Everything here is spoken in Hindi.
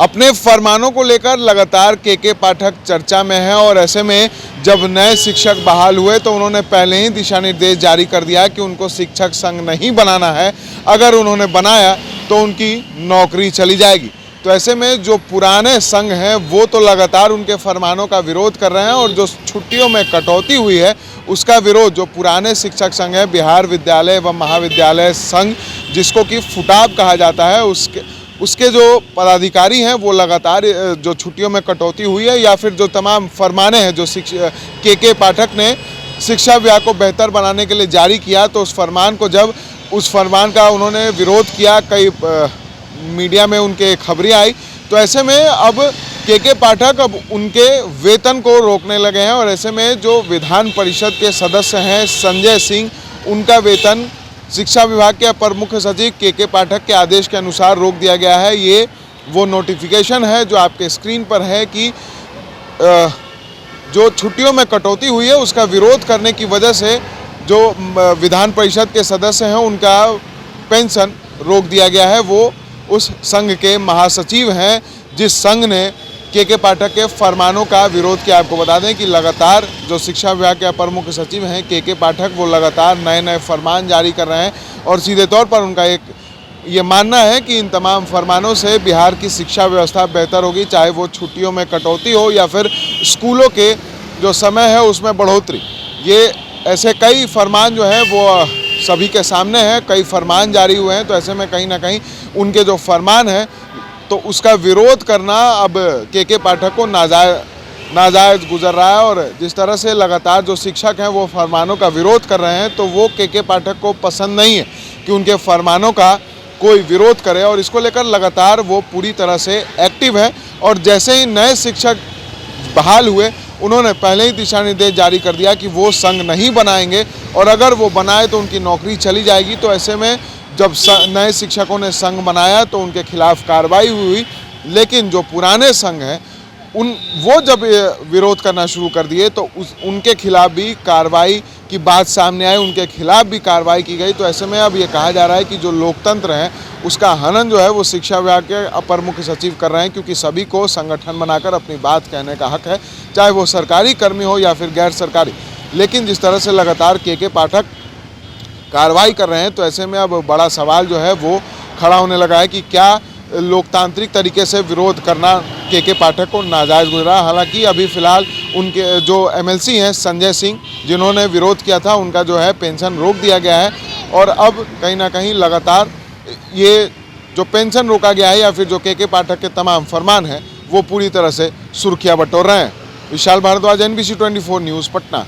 अपने फरमानों को लेकर लगातार के पाठक चर्चा में है और ऐसे में जब नए शिक्षक बहाल हुए तो उन्होंने पहले ही दिशा निर्देश जारी कर दिया कि उनको शिक्षक संघ नहीं बनाना है। अगर उन्होंने बनाया तो उनकी नौकरी चली जाएगी। तो ऐसे में जो पुराने संघ हैं वो तो लगातार उनके फरमानों का विरोध कर रहे हैं और जो छुट्टियों में कटौती हुई है उसका विरोध जो पुराने शिक्षक संघ है, बिहार विद्यालय एवं महाविद्यालय संघ, जिसको कि फुटाब कहा जाता है, उसके जो पदाधिकारी हैं वो लगातार जो छुट्टियों में कटौती हुई है या फिर जो तमाम फरमाने हैं जो के पाठक ने शिक्षा विभाग को बेहतर बनाने के लिए जारी किया, तो उस फरमान का उन्होंने विरोध किया, कई मीडिया में उनके खबरें आई। तो ऐसे में अब के पाठक अब उनके वेतन को रोकने लगे हैं और ऐसे में जो विधान परिषद के सदस्य हैं संजय सिंह, उनका वेतन शिक्षा विभाग के अपर मुख्य सचिव के पाठक के आदेश के अनुसार रोक दिया गया है। ये वो नोटिफिकेशन है जो आपके स्क्रीन पर है कि जो छुट्टियों में कटौती हुई है उसका विरोध करने की वजह से जो विधान परिषद के सदस्य हैं उनका पेंशन रोक दिया गया है। वो उस संघ के महासचिव हैं जिस संघ ने के पाठक के फरमानों का विरोध किया। आपको बता दें कि लगातार जो शिक्षा विभाग के अपर मुख्य सचिव हैं के पाठक, वो लगातार नए फरमान जारी कर रहे हैं और सीधे तौर पर उनका ये मानना है कि इन तमाम फरमानों से बिहार की शिक्षा व्यवस्था बेहतर होगी, चाहे वो छुट्टियों में कटौती हो या फिर स्कूलों के जो समय है उसमें बढ़ोतरी। ये ऐसे कई फरमान जो हैं वो सभी के सामने हैं, कई फरमान जारी हुए हैं। तो ऐसे में कहीं ना कहीं उनके जो फरमान हैं तो उसका विरोध करना अब के पाठक को नाजायज़ गुजर रहा है। और जिस तरह से लगातार जो शिक्षक हैं वो फरमानों का विरोध कर रहे हैं तो वो के पाठक को पसंद नहीं है कि उनके फरमानों का कोई विरोध करे और इसको लेकर लगातार वो पूरी तरह से एक्टिव है। और जैसे ही नए शिक्षक बहाल हुए उन्होंने पहले ही दिशा निर्देश जारी कर दिया कि वो संघ नहीं बनाएंगे और अगर वो बनाए तो उनकी नौकरी चली जाएगी। तो ऐसे में जब नए शिक्षकों ने संघ बनाया तो उनके खिलाफ कार्रवाई हुई, लेकिन जो पुराने संघ हैं वो जब विरोध करना शुरू कर दिए तो उनके खिलाफ भी कार्रवाई की बात सामने आई, उनके खिलाफ भी कार्रवाई की गई। तो ऐसे में अब ये कहा जा रहा है कि जो लोकतंत्र है उसका हनन जो है वो शिक्षा विभाग के अपर मुख्य सचिव कर रहे हैं, क्योंकि सभी को संगठन बनाकर अपनी बात कहने का हक है, चाहे वो सरकारी कर्मी हो या फिर गैर सरकारी। लेकिन जिस तरह से लगातार के पाठक कार्रवाई कर रहे हैं तो ऐसे में अब बड़ा सवाल जो है वो खड़ा होने लगा है कि क्या लोकतांत्रिक तरीके से विरोध करना के पाठक को नाजायज़ गुजरा। हालांकि अभी फ़िलहाल उनके जो एमएलसी हैं संजय सिंह, जिन्होंने विरोध किया था, उनका जो है पेंशन रोक दिया गया है और अब कहीं ना कहीं लगातार ये जो पेंशन रोका गया है या फिर जो के पाठक के तमाम फरमान हैं वो पूरी तरह से सुर्खियाँ बटोर रहे हैं। Vishal Bhardwaj, NBC 24 news, Patna.